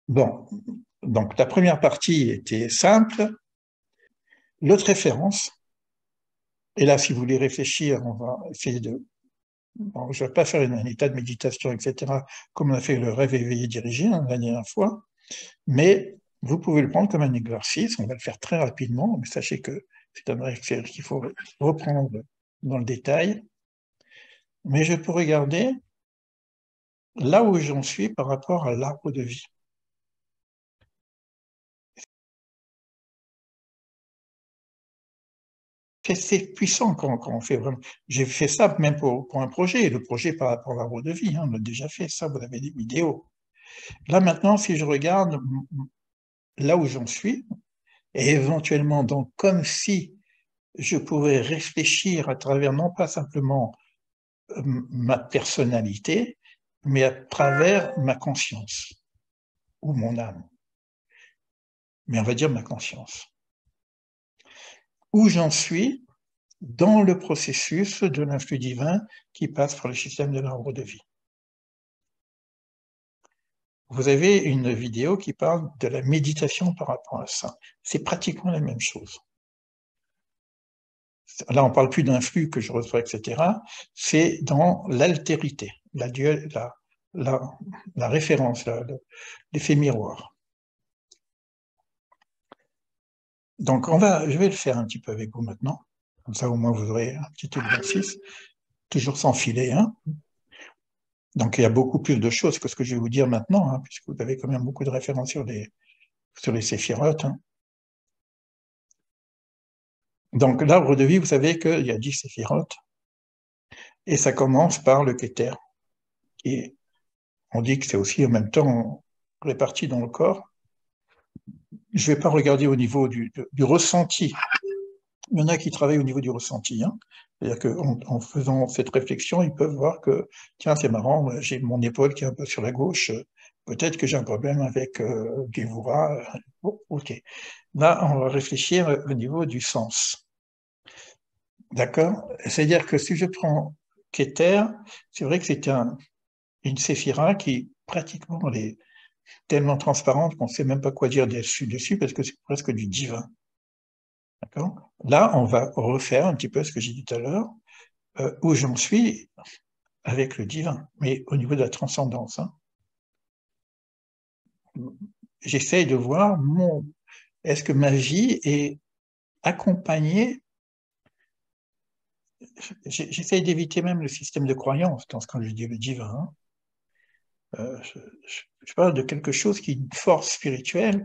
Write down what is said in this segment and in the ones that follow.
Bon, donc la première partie était simple. L'autre référence, et là, si vous voulez réfléchir, on va essayer de... Bon, je ne vais pas faire un état de méditation, etc., comme on a fait le rêve éveillé dirigé la dernière fois, mais vous pouvez le prendre comme un exercice. On va le faire très rapidement, mais sachez que c'est un exercice qu'il faut reprendre dans le détail. Mais je peux regarder là où j'en suis par rapport à l'arbre de vie. C'est puissant quand on fait vraiment. J'ai fait ça même pour un projet, le projet par rapport à l'arbre de vie, hein, on a déjà fait ça, vous avez des vidéos. Là maintenant, si je regarde là où j'en suis, et éventuellement donc comme si je pouvais réfléchir à travers non pas simplement ma personnalité, mais à travers ma conscience ou mon âme, mais on va dire ma conscience. Où j'en suis dans le processus de l'influx divin qui passe par le système de l'arbre de vie. Vous avez une vidéo qui parle de la méditation par rapport à ça. C'est pratiquement la même chose. Là, on ne parle plus d'influx que je reçois, etc. C'est dans l'altérité, la référence, l'effet miroir. Donc, je vais le faire un petit peu avec vous maintenant. Comme ça, au moins, vous aurez un petit exercice, toujours sans filet. Hein. Donc, il y a beaucoup plus de choses que ce que je vais vous dire maintenant, hein, puisque vous avez quand même beaucoup de références sur les séphirotes. Hein. Donc, l'arbre de vie, vous savez qu'il y a 10 séphirotes, et ça commence par le Keter. Et on dit que c'est aussi en même temps réparti dans le corps. Je ne vais pas regarder au niveau du ressenti. Il y en a qui travaillent au niveau du ressenti. Hein. C'est-à-dire qu'en faisant cette réflexion, ils peuvent voir que, tiens, c'est marrant, j'ai mon épaule qui est un peu sur la gauche, peut-être que j'ai un problème avec Gevura. Bon, ok. Là, on va réfléchir au niveau du sens. D'accord? C'est-à-dire que si je prends Keter, c'est vrai que c'est une séphira qui pratiquement elle est tellement transparente qu'on ne sait même pas quoi dire dessus parce que c'est presque du divin. D'accord? Là, on va refaire un petit peu ce que j'ai dit tout à l'heure, où j'en suis avec le divin, mais au niveau de la transcendance. Hein. J'essaye de voir est-ce que ma vie est accompagnée. J'essaye d'éviter même le système de croyance quand je dis le divin. Hein. Je parle de quelque chose qui est une force spirituelle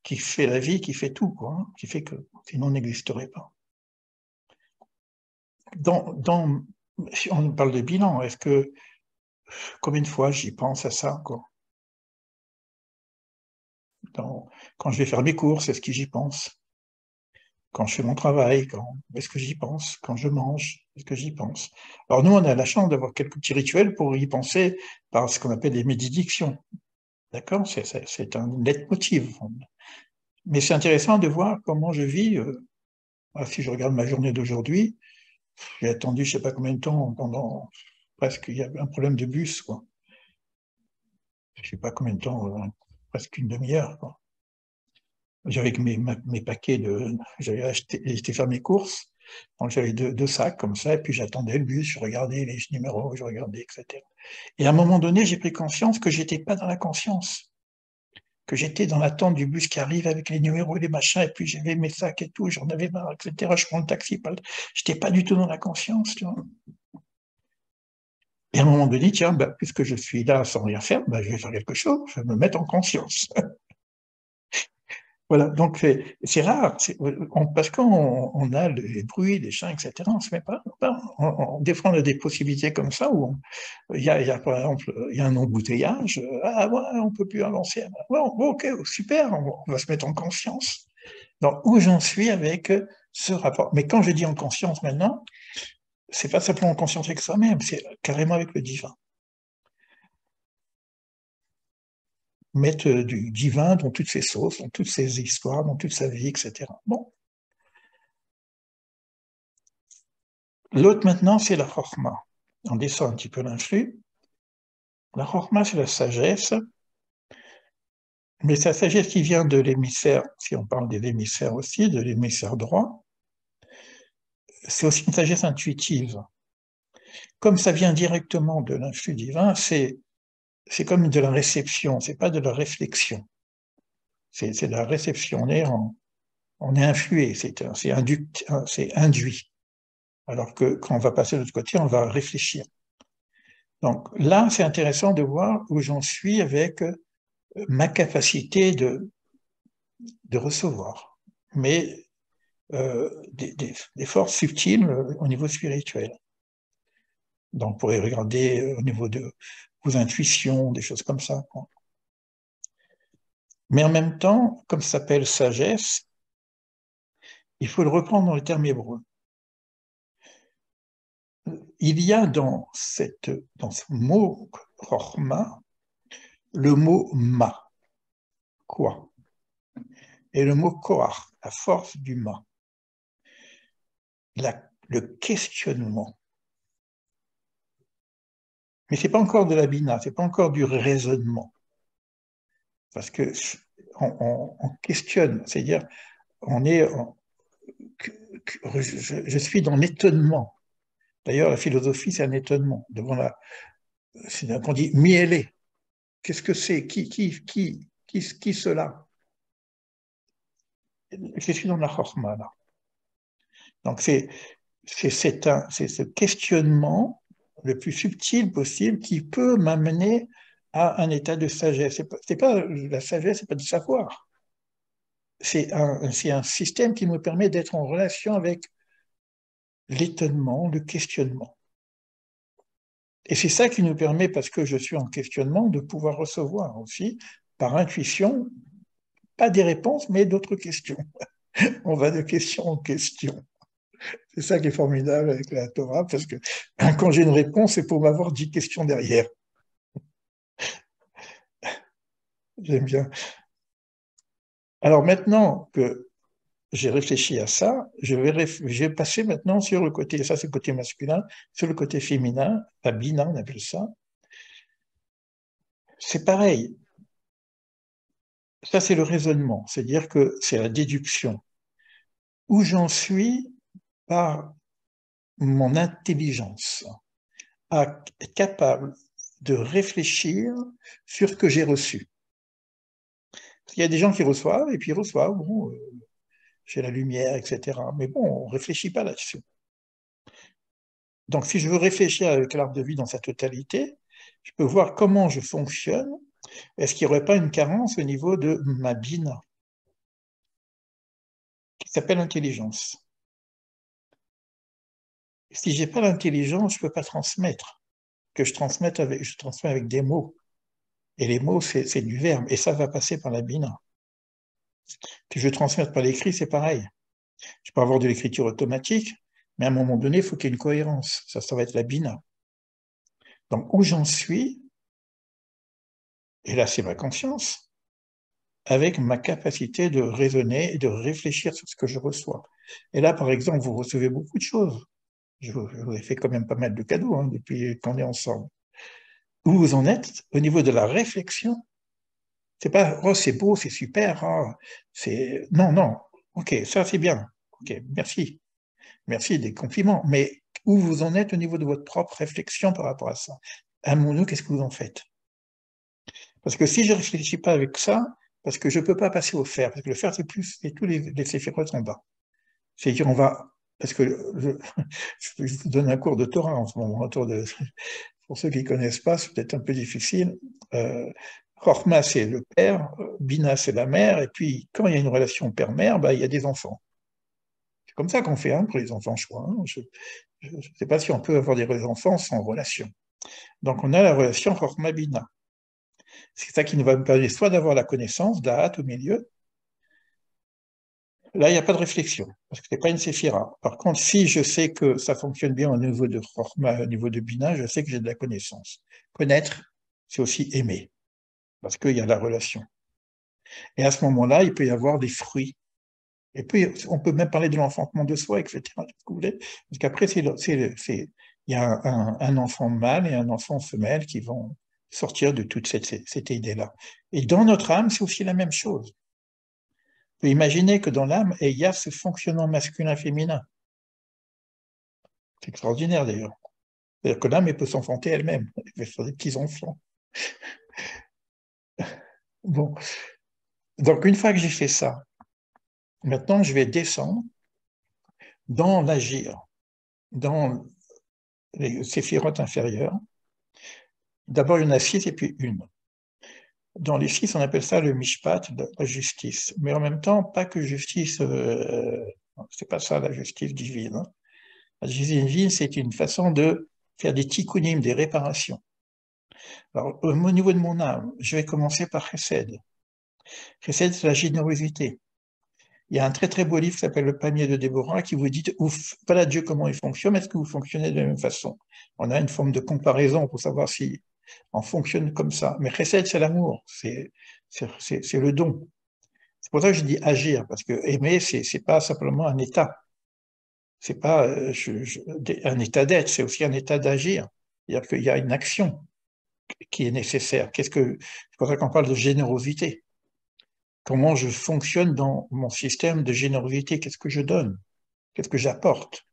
qui fait la vie, qui fait tout, quoi, hein, qui fait que sinon on n'existerait pas. Si on parle de bilan, est-ce que combien de fois j'y pense à ça, quoi? Quand je vais faire mes courses, est-ce que j'y pense? Quand je fais mon travail, est-ce que j'y pense? Quand je mange, est-ce que j'y pense? Alors nous, on a la chance d'avoir quelques petits rituels pour y penser par ce qu'on appelle les médidictions. D'accord? C'est un leitmotiv. Mais c'est intéressant de voir comment je vis. Si je regarde ma journée d'aujourd'hui, j'ai attendu je ne sais pas combien de temps pendant presque, il y avait un problème de bus, quoi. Je ne sais pas combien de temps, presque une demi-heure, quoi. J'avais mes paquets j'avais été faire mes courses, donc j'avais deux sacs comme ça, et puis j'attendais le bus, je regardais les numéros, je regardais, etc. Et à un moment donné, j'ai pris conscience que j'étais pas dans la conscience, que j'étais dans l'attente du bus qui arrive avec les numéros et les machins, et puis j'avais mes sacs et tout, j'en avais marre, etc. Je prends le taxi, j'étais pas du tout dans la conscience, tu vois. Et à un moment donné, tiens, bah, puisque je suis là sans rien faire, bah, je vais faire quelque chose, je vais me mettre en conscience. Voilà, donc c'est rare, parce qu'on a les bruits, les chants, etc. On ne se met pas. Des fois, on a des possibilités comme ça où par exemple, il y a un embouteillage. Ah ouais, on peut plus avancer. Bon, ok, super, on va se mettre en conscience. Donc, où j'en suis avec ce rapport. Mais quand je dis en conscience maintenant, c'est pas simplement en conscience avec soi-même, c'est carrément avec le divin. Mettre du divin dans toutes ses sauces, dans toutes ses histoires, dans toute sa vie, etc. Bon. L'autre maintenant, c'est la chorma. On descend un petit peu l'influx. La chorma, c'est la sagesse. Mais sa sagesse qui vient de l'hémisphère, si on parle des hémisphères aussi, de l'hémisphère droit, c'est aussi une sagesse intuitive. Comme ça vient directement de l'influx divin, c'est comme de la réception, c'est pas de la réflexion. C'est de la réception. On est influé, c'est induit. Alors que quand on va passer de l'autre côté, on va réfléchir. Donc là, c'est intéressant de voir où j'en suis avec ma capacité de recevoir, mais des forces subtiles au niveau spirituel. Donc, vous pourrez regarder au niveau de vos intuitions, des choses comme ça. Mais en même temps, comme ça s'appelle sagesse, il faut le reprendre dans les termes hébreux. Il y a dans ce mot chorma le mot ma, quoi, et le mot koach, la force du ma, le questionnement. Mais c'est pas encore de la bina, c'est pas encore du raisonnement, parce que on questionne, c'est-à-dire on est, je suis dans l'étonnement. D'ailleurs, la philosophie, c'est un étonnement devant c'est qu'on dit miellé. Qu'est-ce que c'est? Qui cela? Je suis dans la chorma, là. Donc, c'est ce questionnement le plus subtil possible qui peut m'amener à un état de sagesse. La sagesse, c'est pas du savoir. C'est un système qui me permet d'être en relation avec l'étonnement, le questionnement. Et c'est ça qui nous permet, parce que je suis en questionnement, de pouvoir recevoir aussi, par intuition, pas des réponses, mais d'autres questions. On va de question en question. C'est ça qui est formidable avec la Torah, parce que quand j'ai une réponse, c'est pour m'avoir 10 questions derrière. J'aime bien. Alors maintenant que j'ai réfléchi à ça, je vais passer maintenant sur le côté, ça c'est le côté masculin, sur le côté féminin, la bina, on appelle ça. C'est pareil. Ça c'est le raisonnement, c'est-à-dire que c'est la déduction. Où j'en suis par mon intelligence, à être capable de réfléchir sur ce que j'ai reçu. Il y a des gens qui reçoivent, et puis ils reçoivent, bon, j'ai la lumière, etc. Mais bon, on ne réfléchit pas là-dessus. Donc, si je veux réfléchir avec l'arbre de vie dans sa totalité, je peux voir comment je fonctionne. Est-ce qu'il n'y aurait pas une carence au niveau de ma bina, qui s'appelle intelligence? Si j'ai pas l'intelligence, je peux pas transmettre. Que je transmets avec des mots. Et les mots, c'est du verbe. Et ça va passer par la bina. Que je transmette par l'écrit, c'est pareil. Je peux avoir de l'écriture automatique, mais à un moment donné, il faut qu'il y ait une cohérence. Ça va être la bina. Donc, où j'en suis, et là, c'est ma conscience, avec ma capacité de raisonner et de réfléchir sur ce que je reçois. Et là, par exemple, vous recevez beaucoup de choses. Je vous ai fait quand même pas mal de cadeaux depuis qu'on est ensemble. Où vous en êtes au niveau de la réflexion? C'est pas, oh, c'est beau, c'est super, oh, non, non, ok, ça c'est bien, ok, merci, merci des compliments, mais où vous en êtes au niveau de votre propre réflexion par rapport à ça? À mon nous, qu'est-ce que vous en faites? Parce que si je réfléchis pas avec ça, parce que je peux pas passer au faire, parce que le faire c'est plus, et tous les séphirotes en bas. C'est-à-dire on va, parce que je vous donne un cours de Torah en ce moment, pour ceux qui connaissent pas, c'est peut-être un peu difficile. Chorma, c'est le père, Bina, c'est la mère, et puis quand il y a une relation père-mère, bah, il y a des enfants. C'est comme ça qu'on fait pour les enfants, je crois. Je ne sais pas si on peut avoir des enfants sans relation. Donc on a la relation Chorma-Bina. C'est ça qui nous va nous permettre soit d'avoir la connaissance, d'Ahat au milieu. Là, il n'y a pas de réflexion, parce que ce n'est pas une séphira. Par contre, si je sais que ça fonctionne bien au niveau de Chorma, au niveau de Bina, je sais que j'ai de la connaissance. Connaître, c'est aussi aimer, parce qu'il y a la relation. Et à ce moment-là, il peut y avoir des fruits. Et puis, on peut même parler de l'enfantement de soi, etc. Tout ce que vous voulez. Parce qu'après, il y a un enfant mâle et un enfant femelle qui vont sortir de toute cette idée-là. Et dans notre âme, c'est aussi la même chose. On peut imaginer que dans l'âme, il y a ce fonctionnement masculin-féminin. C'est extraordinaire d'ailleurs. C'est-à-dire que l'âme, elle peut s'enfanter elle-même, elle peut faire des petits-enfants. Bon. Donc, une fois que j'ai fait ça, maintenant, je vais descendre dans l'agir, dans les séphirotes inférieures. D'abord, il y en a 6 et puis une. Dans les 6, on appelle ça le mishpat, la justice. Mais en même temps, pas que justice, c'est pas ça la justice divine. Hein. La justice divine, c'est une façon de faire des tikkunim, des réparations. Alors, au niveau de mon âme, je vais commencer par Chesed. Chesed, c'est la générosité. Il y a un très très beau livre qui s'appelle Le panier de Déborah qui vous dit, voilà Dieu comment il fonctionne, est-ce que vous fonctionnez de la même façon? On a une forme de comparaison pour savoir si on fonctionne comme ça. Mais Chesed, c'est l'amour, c'est le don. C'est pour ça que je dis agir, parce que aimer, c'est pas simplement un état. C'est pas un état d'être, c'est aussi un état d'agir. C'est-à-dire qu'il y a une action qui est nécessaire. C'est pour ça qu'on parle de générosité. Comment je fonctionne dans mon système de générosité? Qu'est-ce que je donne? Qu'est-ce que j'apporte?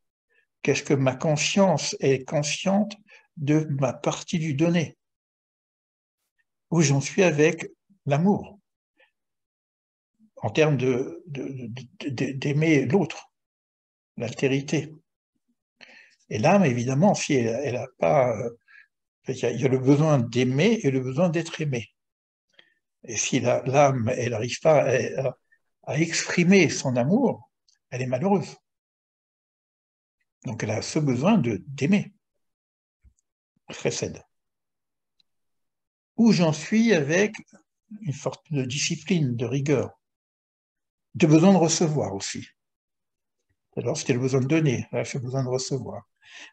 Qu'est-ce que ma conscience est consciente de ma partie du donné? Où j'en suis avec l'amour, en termes d'aimer l'autre, l'altérité. Et l'âme, évidemment, si elle a pas, il y a le besoin d'aimer et le besoin d'être aimé. Et si l'âme, elle n'arrive pas à exprimer son amour, elle est malheureuse. Donc elle a ce besoin d'aimer, chesed. Où j'en suis avec une forme de discipline, de rigueur, de besoin de recevoir aussi. Alors c'était le besoin de donner, là j'ai besoin de recevoir.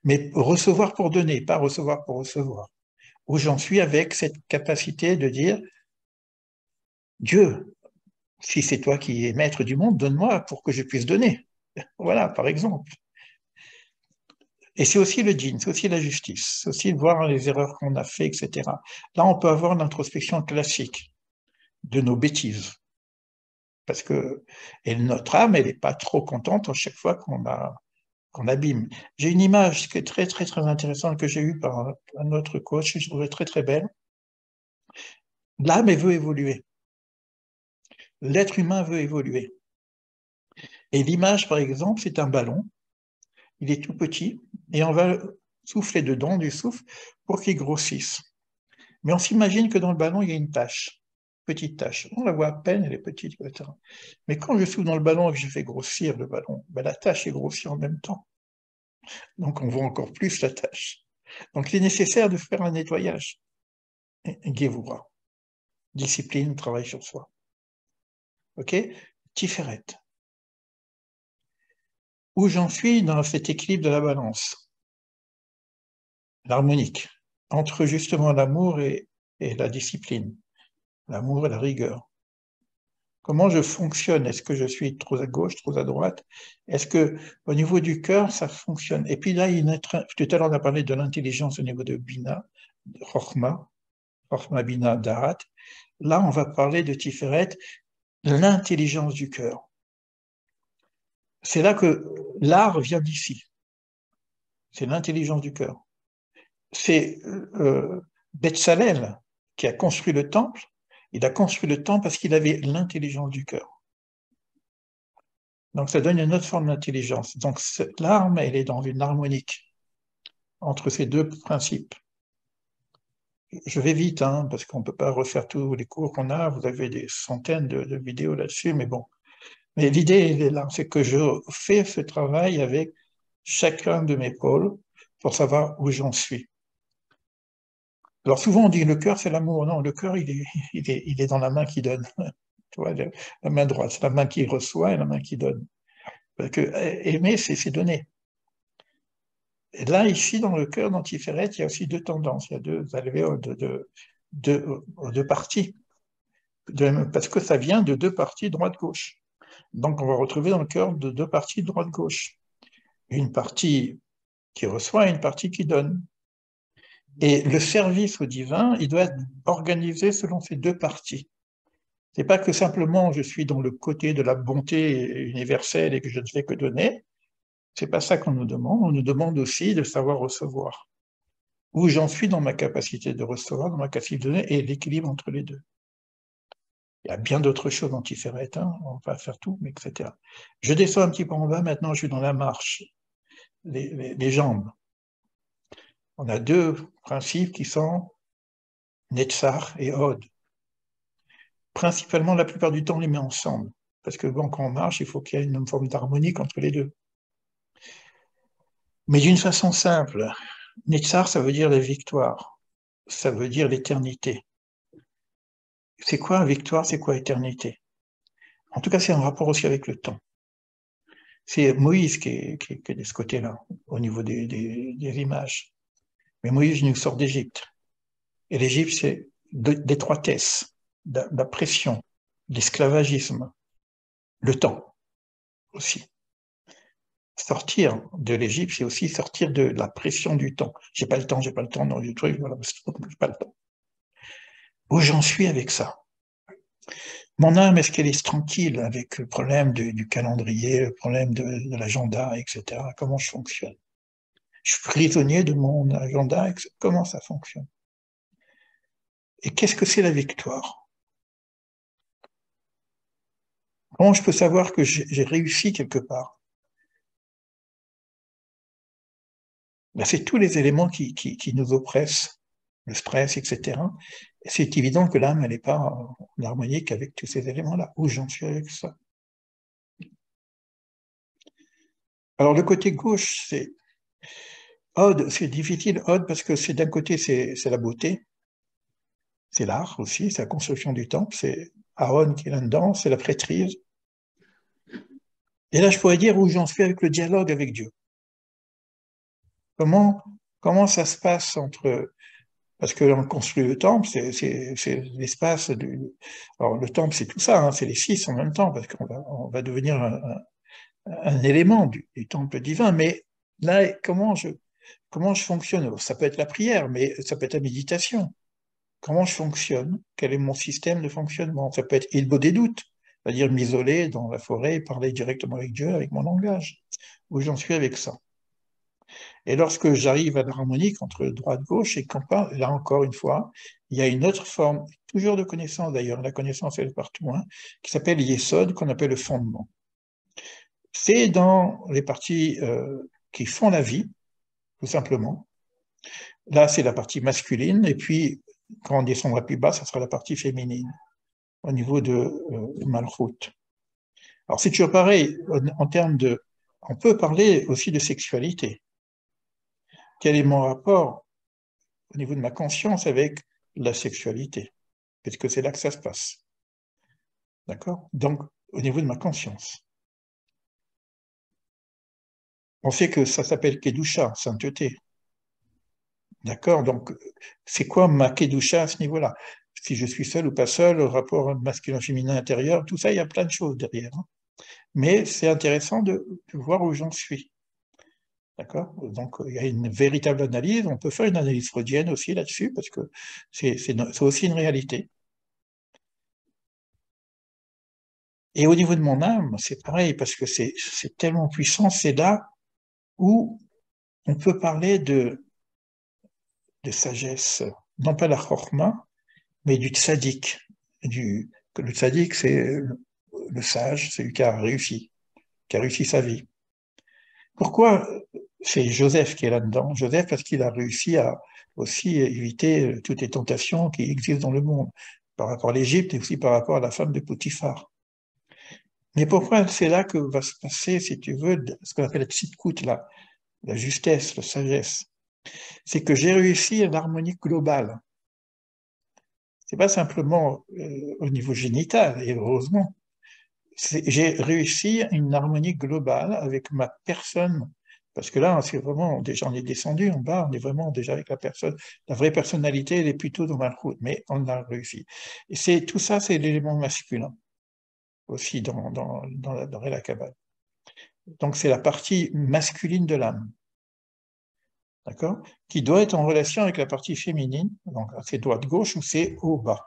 Mais recevoir pour donner, pas recevoir pour recevoir. Où j'en suis avec cette capacité de dire, Dieu, si c'est toi qui es maître du monde, donne-moi pour que je puisse donner. Voilà, par exemple. Et c'est aussi le djinn, c'est aussi la justice, c'est aussi voir les erreurs qu'on a fait, etc. Là, on peut avoir l'introspection classique de nos bêtises. Parce que et notre âme, elle n'est pas trop contente à chaque fois qu'on abîme. J'ai une image qui est très, très, très intéressante que j'ai eue par un autre coach, je trouvais très, très belle. L'âme, elle veut évoluer. L'être humain veut évoluer. Et l'image, par exemple, c'est un ballon. Il est tout petit et on va souffler dedans du souffle pour qu'il grossisse. Mais on s'imagine que dans le ballon, il y a une tache, petite tache. On la voit à peine, elle est petite, etc. Mais quand je souffle dans le ballon et que je fais grossir le ballon, ben la tache est grossie en même temps. Donc on voit encore plus la tache. Donc il est nécessaire de faire un nettoyage. Gevura. Discipline, travail sur soi. Ok? Tiferet. Où j'en suis dans cet équilibre de la balance? L'harmonique. Entre justement l'amour et la discipline. L'amour et la rigueur. Comment je fonctionne? Est-ce que je suis trop à gauche, trop à droite? Est-ce que au niveau du cœur, ça fonctionne? Et puis là, tout à l'heure, on a parlé de l'intelligence au niveau de Bina, de Chokhmah, Chokhmah Bina Darat. Là, on va parler de Tiferet, l'intelligence du cœur. C'est là que l'art vient d'ici. C'est l'intelligence du cœur. C'est Betzalel qui a construit le temple. Il a construit le temple parce qu'il avait l'intelligence du cœur. Donc ça donne une autre forme d'intelligence. Donc l'arme, elle est dans une harmonique entre ces deux principes. Je vais vite, hein, parce qu'on ne peut pas refaire tous les cours qu'on a. Vous avez des centaines de vidéos là-dessus, mais bon. Mais l'idée, elle est là, c'est que je fais ce travail avec chacun de mes pôles pour savoir où j'en suis. Alors souvent on dit le cœur c'est l'amour. Non, le cœur il est dans la main qui donne. Tu vois, la main droite, c'est la main qui reçoit et la main qui donne. Parce que aimer, c'est donner. Et là, ici, dans le cœur d'Antiferet, il y a aussi deux tendances, il y a deux alvéoles, deux parties. Parce que ça vient de deux parties droite-gauche. Donc on va retrouver dans le cœur de deux parties droite-gauche. Une partie qui reçoit et une partie qui donne. Et le service au divin, il doit être organisé selon ces deux parties. C'est pas que simplement je suis dans le côté de la bonté universelle et que je ne fais que donner. C'est pas ça qu'on nous demande. On nous demande aussi de savoir recevoir. Où j'en suis dans ma capacité de recevoir, dans ma capacité de donner et l'équilibre entre les deux. Il y a bien d'autres choses antiférètes, hein, on va pas faire tout, mais etc. Je descends un petit peu en bas, maintenant je suis dans la marche, les jambes. On a deux principes qui sont Netzach et Hod. Principalement, la plupart du temps, on les met ensemble. Parce que bon, quand on marche, il faut qu'il y ait une forme d'harmonie entre les deux. Mais d'une façon simple, Netzach, ça veut dire la victoire. Ça veut dire l'éternité. C'est quoi victoire, c'est quoi éternité? En tout cas, c'est en rapport aussi avec le temps. C'est Moïse qui est de ce côté-là, au niveau des images. Mais Moïse nous sort d'Égypte. Et l'Égypte, c'est d'étroitesse, de pression, l'esclavagisme, le temps aussi. Sortir de l'Égypte, c'est aussi sortir de la pression du temps. J'ai pas le temps, j'ai pas le temps, non, du truc, voilà, j'ai pas le temps. Où j'en suis avec ça? Mon âme, est-ce qu'elle est tranquille avec le problème du calendrier, le problème de l'agenda, etc. Comment je fonctionne? Je suis prisonnier de mon agenda, comment ça fonctionne? Et qu'est-ce que c'est la victoire? Comment je peux savoir que j'ai réussi quelque part? Ben, c'est tous les éléments qui nous oppressent, le stress, etc. C'est évident que l'âme, elle n'est pas en harmonique avec tous ces éléments-là. Où j'en suis avec ça? Alors, le côté gauche, c'est Odd, c'est difficile, Odd, parce que c'est d'un côté, c'est la beauté, c'est l'art aussi, c'est la construction du temple, c'est Aaron qui est là-dedans, c'est la prêtrise. Et là, je pourrais dire où j'en suis avec le dialogue avec Dieu. Comment, comment ça se passe entre... Parce que l'on construit le temple, c'est l'espace du... Alors, le temple, c'est tout ça, hein, c'est les six en même temps, parce on va devenir un élément du temple divin. Mais là, comment je fonctionne? Ça peut être la prière, mais ça peut être la méditation. Comment je fonctionne? Quel est mon système de fonctionnement? Ça peut être il des doutes, c'est-à-dire m'isoler dans la forêt et parler directement avec Dieu, avec mon langage. Où j'en suis avec ça? Et lorsque j'arrive à l'harmonique entre droite-gauche, et quand pas, là encore une fois, il y a une autre forme, toujours de connaissance d'ailleurs, la connaissance elle est partout, hein, qui s'appelle Yesod, qu'on appelle le fondement. C'est dans les parties qui font la vie, tout simplement. Là, c'est la partie masculine, et puis quand on descendra plus bas, ça sera la partie féminine, au niveau de Malchut. Alors c'est toujours pareil, en termes de... On peut parler aussi de sexualité. Quel est mon rapport au niveau de ma conscience avec la sexualité? Parce que c'est là que ça se passe. D'accord? Donc, au niveau de ma conscience. On sait que ça s'appelle Kedusha, sainteté. D'accord? Donc, c'est quoi ma Kedusha à ce niveau-là? Si je suis seul ou pas seul, le rapport masculin-féminin intérieur, tout ça, il y a plein de choses derrière, hein. Mais c'est intéressant de voir où j'en suis. D'accord? Donc, il y a une véritable analyse. On peut faire une analyse freudienne aussi là-dessus, parce que c'est aussi une réalité. Et au niveau de mon âme, c'est pareil, parce que c'est tellement puissant, c'est là où on peut parler de sagesse, non pas la chorma, mais du tzaddik. Le tzaddik, c'est le sage, celui qui a réussi sa vie. Pourquoi c'est Joseph qui est là-dedans? Joseph, parce qu'il a réussi à aussi éviter toutes les tentations qui existent dans le monde, par rapport à l'Égypte et aussi par rapport à la femme de Potiphar. Mais pourquoi c'est là que va se passer, si tu veux, ce qu'on appelle la tzidkout, la justesse, la sagesse? C'est que j'ai réussi à l'harmonie globale. C'est pas simplement au niveau génital, et heureusement. J'ai réussi une harmonie globale avec ma personne, parce que là, c'est vraiment, déjà, on est descendu en bas, on est vraiment déjà avec la personne, la vraie personnalité, elle est plutôt dans ma route, mais on a réussi. Et tout ça, c'est l'élément masculin, aussi, dans la Kabbale. Donc, c'est la partie masculine de l'âme. d'accord, qui doit être en relation avec la partie féminine, donc c'est droite-gauche ou c'est haut-bas.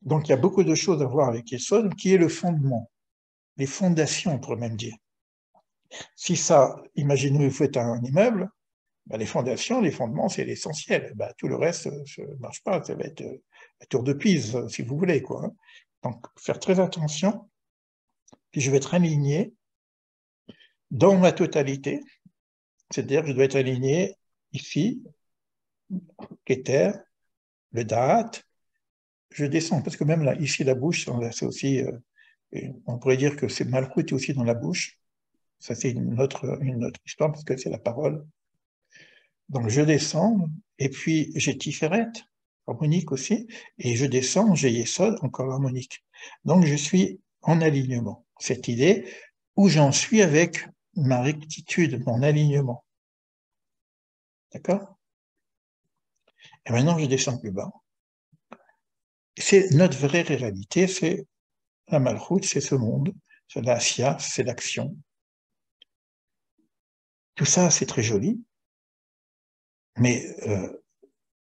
Donc il y a beaucoup de choses à voir avec Yesod, qui est le fondement, les fondations, on pourrait même dire. Si ça, imaginez vous faites un immeuble, ben les fondations, les fondements, c'est l'essentiel. Ben, tout le reste ne marche pas, ça va être la tour de Pise, si vous voulez, quoi. Hein. Donc faire très attention, puis je vais être aligné dans ma totalité, c'est-à-dire que je dois être aligné ici, Keter, le Da'at, je descends, parce que même là, ici, la bouche, c'est aussi, on pourrait dire que c'est Malchut aussi dans la bouche. Ça, c'est une autre histoire, parce que c'est la parole. Donc, je descends, et puis j'ai Tiferet, harmonique aussi, et je descends, j'ai Yesod, encore harmonique. Donc, je suis en alignement. Cette idée où j'en suis avec ma rectitude, mon alignement. D'accord? Et maintenant, je descends plus bas. C'est notre vraie réalité, c'est la Malchut, c'est ce monde, c'est l'Asya, c'est l'action. Tout ça, c'est très joli, mais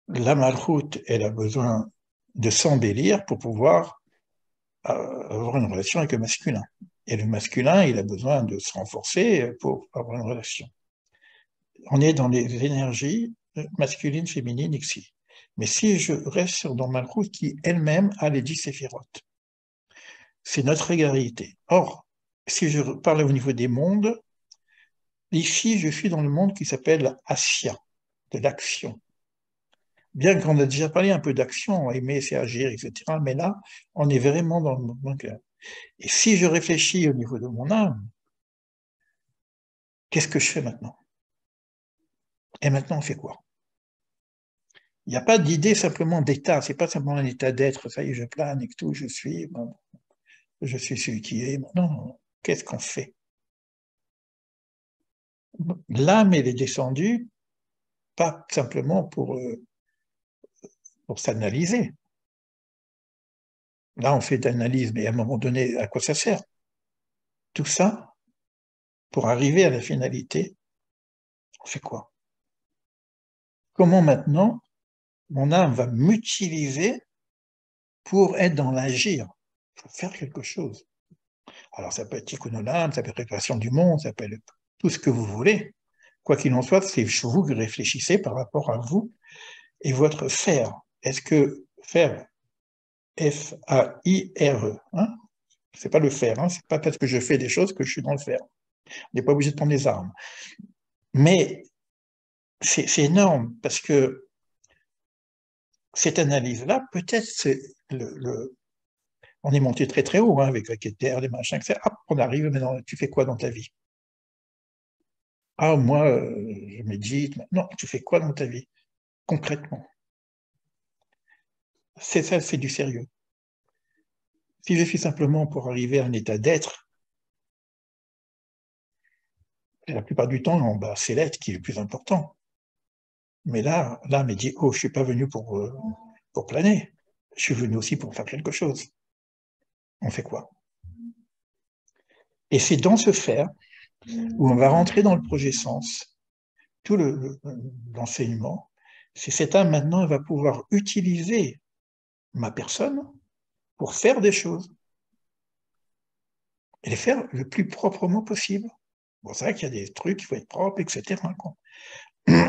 la Malchut, elle a besoin de s'embellir pour pouvoir avoir une relation avec le masculin. Et le masculin, il a besoin de se renforcer pour avoir une relation. On est dans les énergies masculines, féminines ici. Mais si je reste dans Malchut, qui elle-même a les 10 séphirotes, c'est notre égalité. Or, si je parle au niveau des mondes, ici, je suis dans le monde qui s'appelle Asya, de l'action. Bien qu'on a déjà parlé un peu d'action, aimer, c'est agir, etc. Mais là, on est vraiment dans le mouvement. Et si je réfléchis au niveau de mon âme, qu'est-ce que je fais maintenant? Et maintenant, on fait quoi? Il n'y a pas d'idée simplement d'état, c'est pas simplement un état d'être, ça y est, je plane et tout, bon, je suis celui qui est. Non, qu'est-ce qu'on fait? L'âme, elle est descendue, pas simplement pour s'analyser. Là, on fait d'analyse, mais à un moment donné, à quoi ça sert? Tout ça, pour arriver à la finalité, on fait quoi? Comment maintenant mon âme va m'utiliser pour être dans l'agir, pour faire quelque chose? Alors ça peut être tikkun olam, ça peut être réparation du monde, ça peut être tout ce que vous voulez. Quoi qu'il en soit, c'est vous qui réfléchissez par rapport à vous et votre faire. Est-ce que faire, F-A-I-R-E, hein? C'est pas le faire, hein? C'est pas parce que je fais des choses que je suis dans le faire. On n'est pas obligé de prendre des armes. Mais c'est énorme parce que cette analyse-là, peut-être, on est monté très très haut hein, avec la Keter, les machins, etc. Hop, on arrive maintenant, tu fais quoi dans ta vie? Ah, moi, je médite. Non, tu fais quoi dans ta vie? Concrètement. C'est ça, c'est du sérieux. Si je suis simplement pour arriver à un état d'être, la plupart du temps, bah, c'est l'être qui est le plus important. Mais là, me dit, oh, je suis pas venu pour planer. Je suis venu aussi pour faire quelque chose. On fait quoi? Et c'est dans ce faire où on va rentrer dans le projet sens, tout l'enseignement. C'est cette âme maintenant, elle va pouvoir utiliser ma personne pour faire des choses et les faire le plus proprement possible. Bon, c'est vrai qu'il y a des trucs, il faut être propre, etc. Quoi.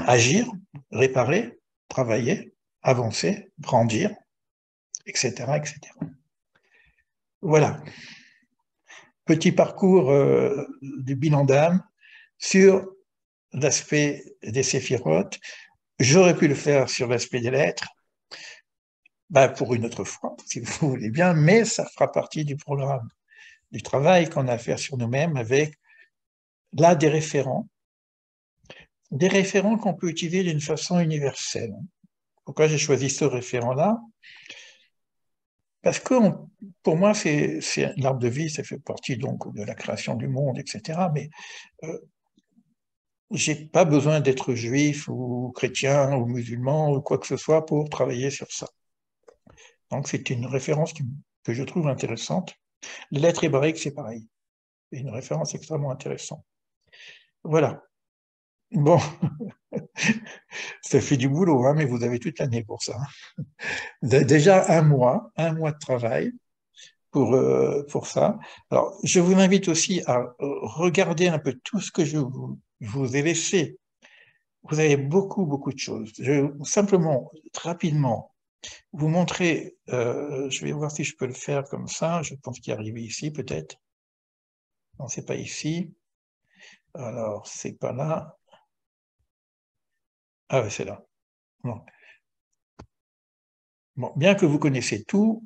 Agir, réparer, travailler, avancer, grandir, etc., etc. Voilà. Petit parcours du bilan d'âme sur l'aspect des séphirotes. J'aurais pu le faire sur l'aspect des lettres, ben pour une autre fois, si vous voulez bien, mais ça fera partie du programme, du travail qu'on a à faire sur nous-mêmes avec là des référents qu'on peut utiliser d'une façon universelle. Pourquoi j'ai choisi ce référent-là? Parce que pour moi, c'est l'arbre de vie, ça fait partie donc de la création du monde, etc. Mais j'ai pas besoin d'être juif ou chrétien ou musulman ou quoi que ce soit pour travailler sur ça. Donc c'est une référence que je trouve intéressante. Les lettres hébraïques, c'est pareil. C'est une référence extrêmement intéressante. Voilà. Bon, ça fait du boulot, hein, mais vous avez toute l'année pour ça. Déjà un mois de travail pour ça. Alors, je vous invite aussi à regarder un peu tout ce que je vous ai laissé. Vous avez beaucoup, beaucoup de choses. Je vais simplement, rapidement, vous montrer, je vais voir si je peux le faire comme ça. Je pense qu'il est arrivé ici, peut-être. Non, c'est pas ici. Alors, c'est pas là. Ah ouais, c'est là. Bon. Bon, bien que vous connaissez tout,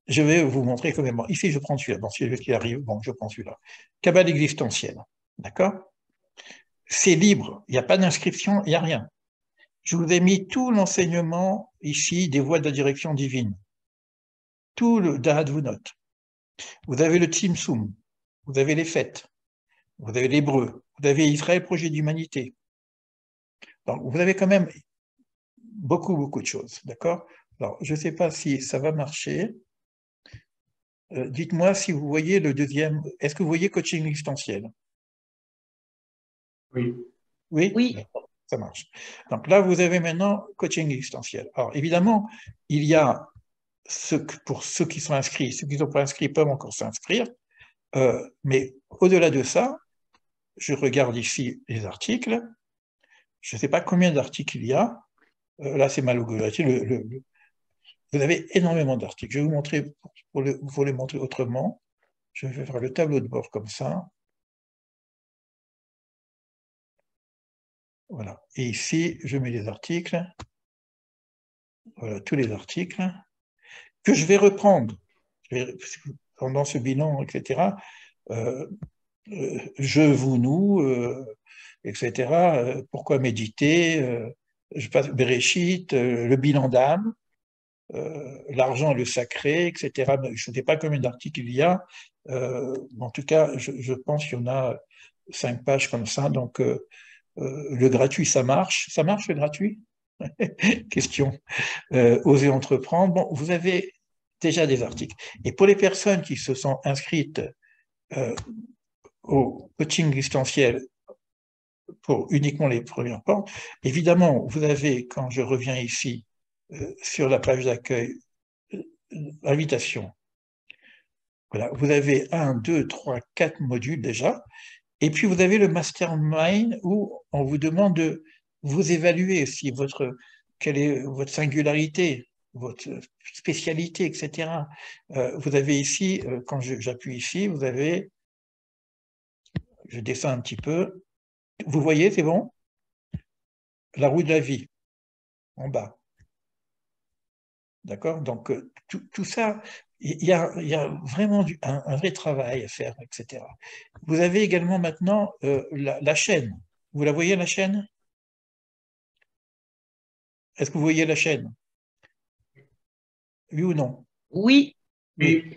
je vais vous montrer quand même. Bon, ici, je prends celui-là. Bon, celui qui arrive, bon, je prends celui-là. Cabale existentielle. D'accord? C'est libre. Il n'y a pas d'inscription, il n'y a rien. Je vous ai mis tout l'enseignement ici des voies de la direction divine. Tout le Dahadvunot. Vous avez le Tzimtzum. Vous avez les fêtes. Vous avez l'hébreu. Vous avez Israël, projet d'humanité. Donc, vous avez quand même beaucoup, beaucoup de choses. D'accord? Alors, je ne sais pas si ça va marcher. Dites-moi si vous voyez le deuxième. Est-ce que vous voyez coaching existentiel? Oui. Oui? Oui, D'accord, ça marche. Donc là, vous avez maintenant coaching existentiel. Alors, évidemment, il y a pour ceux qui sont inscrits, ceux qui ne sont pas inscrits peuvent encore s'inscrire. Mais au-delà de ça, je regarde ici les articles. Je ne sais pas combien d'articles il y a. Là, c'est malheureusement. Vous avez énormément d'articles. Je vais vous montrer, pour les montrer autrement. Je vais faire le tableau de bord comme ça. Voilà. Et ici, je mets les articles. Voilà, tous les articles que je vais reprendre pendant ce bilan, etc. Euh, je, vous, nous, etc. Pourquoi méditer? Je passe Bereshit, le bilan d'âme, l'argent, le sacré, etc. Je ne sais pas combien d'articles il y a. En tout cas, je pense qu'il y en a 5 pages comme ça. Donc, le gratuit, ça marche. Ça marche le gratuit? Question. Oser entreprendre. Bon, vous avez déjà des articles. Et pour les personnes qui se sont inscrites euh, au coaching distanciel pour uniquement les premières portes, évidemment, vous avez, quand je reviens ici, sur la page d'accueil, invitation. Voilà, vous avez 1, 2, 3, 4 modules déjà. Et puis vous avez le mastermind où on vous demande de vous évaluer si quelle est votre singularité, votre spécialité, etc. Vous avez ici, quand j'appuie ici, vous avez, je descends un petit peu, vous voyez, c'est bon? La roue de la vie, en bas. D'accord? Donc, tout ça, il y a vraiment un vrai travail à faire, etc. Vous avez également maintenant la chaîne. Vous la voyez, la chaîne? Est-ce que vous voyez la chaîne? Oui ou non? oui, Oui. Oui.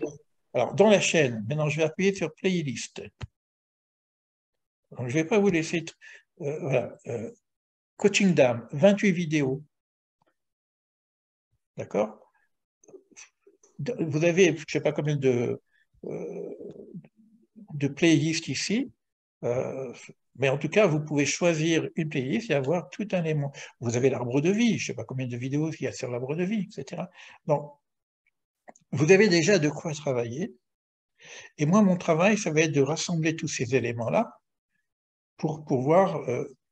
Alors, dans la chaîne, maintenant, je vais appuyer sur Playlist. Donc, je ne vais pas vous laisser... voilà. Coaching d'âme, 28 vidéos. D'accord? Vous avez, je ne sais pas combien de playlists ici. Mais en tout cas, vous pouvez choisir une playlist et avoir tout un élément. Vous avez l'arbre de vie, je ne sais pas combien de vidéos il y a sur l'arbre de vie, etc. Donc, vous avez déjà de quoi travailler. Et moi, mon travail, ça va être de rassembler tous ces éléments-là pour pouvoir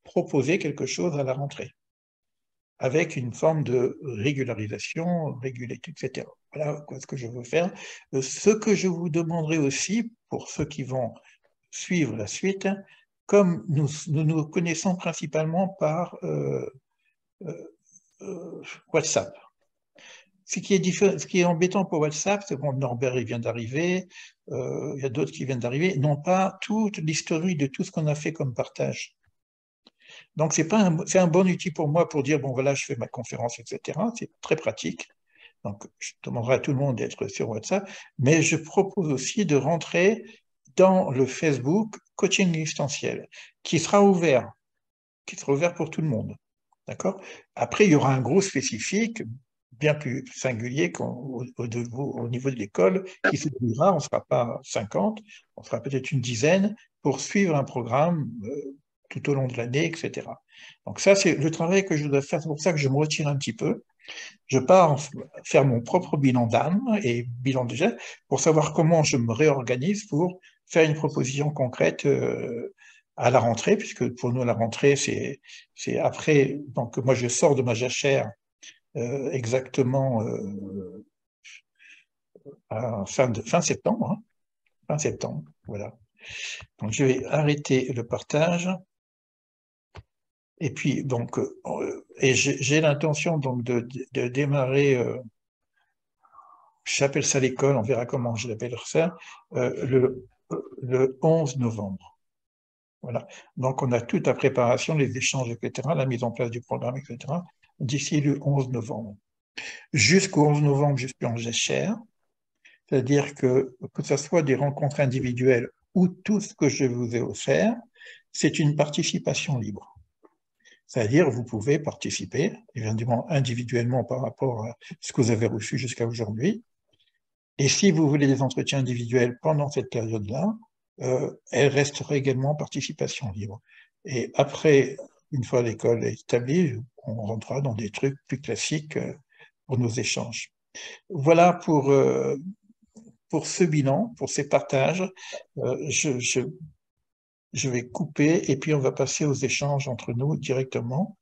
proposer quelque chose à la rentrée, avec une forme de régularisation, régulation, etc. Voilà ce que je veux faire. Ce que je vous demanderai aussi, pour ceux qui vont suivre la suite, comme nous connaissons principalement par WhatsApp. Ce qui est embêtant pour WhatsApp, c'est que Norbert il vient d'arriver, il y a d'autres qui viennent d'arriver, n'ont pas toute l'historique de tout ce qu'on a fait comme partage. Donc c'est un bon outil pour moi pour dire, bon voilà, je fais ma conférence, etc. C'est très pratique. Donc je demanderai à tout le monde d'être sur WhatsApp, mais je propose aussi de rentrer dans le Facebook coaching existentiel, qui sera ouvert pour tout le monde. D'accord? Après, il y aura un gros spécifique, bien plus singulier au niveau de l'école, qui se déroulera, on ne sera pas 50, on sera peut-être une dizaine, pour suivre un programme tout au long de l'année, etc. Donc ça, c'est le travail que je dois faire. C'est pour ça que je me retire un petit peu. Je pars faire mon propre bilan d'âme et bilan de geste pour savoir comment je me réorganise pour faire une proposition concrète à la rentrée, puisque pour nous, la rentrée, c'est après. Donc, moi, je sors de ma jachère exactement à fin septembre, hein, fin septembre, voilà. Donc, je vais arrêter le partage. Et puis, donc, et j'ai l'intention donc de démarrer, j'appelle ça l'école, on verra comment je l'appelle ça, le 11 novembre. Voilà. Donc, on a toute la préparation, les échanges, etc., la mise en place du programme, etc., d'ici le 11 novembre. Jusqu'au 11 novembre, je suis en jachère, c'est-à-dire que ce soit des rencontres individuelles ou tout ce que je vous ai offert, c'est une participation libre. C'est-à-dire, vous pouvez participer, évidemment individuellement par rapport à ce que vous avez reçu jusqu'à aujourd'hui. Et si vous voulez des entretiens individuels pendant cette période-là, elle restera également participation libre. Et après, une fois l'école établie, on rentrera dans des trucs plus classiques pour nos échanges. Voilà pour ce bilan, pour ces partages. Je vais couper et puis on va passer aux échanges entre nous directement.